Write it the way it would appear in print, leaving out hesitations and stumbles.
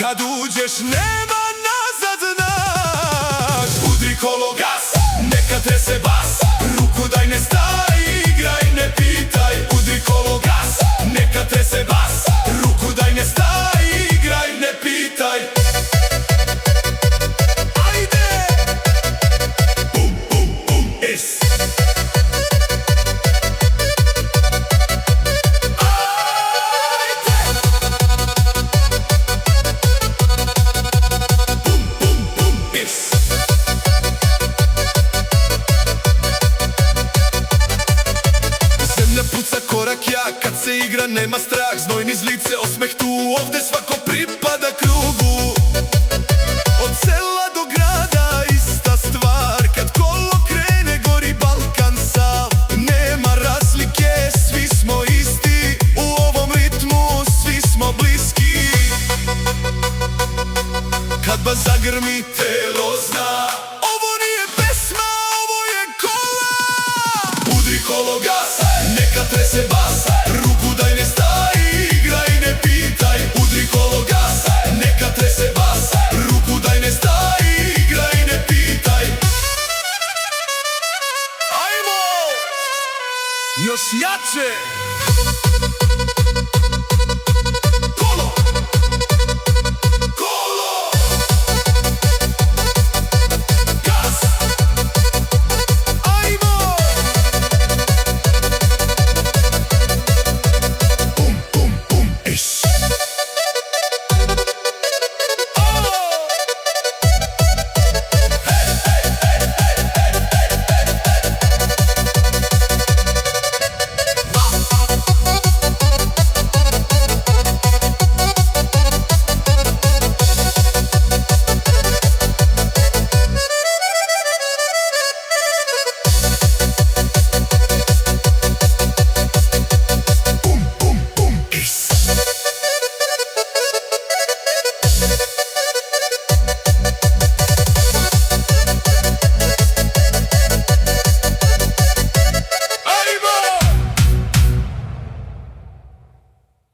Kad uđeš nema nazad, znaš. Udri kolo gas, neka trese bas, ruku daj ne staj, igraj ne pitaj. Udri kolo gas, neka trese bas, ruku daj ne staj, igraj ne pitaj. Ajde! Bum, bum, bum, is! Puca korak jak, kad se igra nema strah. Znoj niz lice, osmeh tu, ovde svako pripada krugu. Od sela do grada ista stvar, kad kolo krene gori Balkan sav. Nema razlike, svi smo isti, u ovom ritmu svi smo bliski. Kad bas zagrmi, telo zna, ovo nije pesma, ovo je kola. Udri kolo gas, neka trese bas, ruku daj ne staj, igraj ne pitaj. Udri kolo gas, neka trese bas, ruku daj ne staj, igraj ne pitaj. Ajmo! Još jače!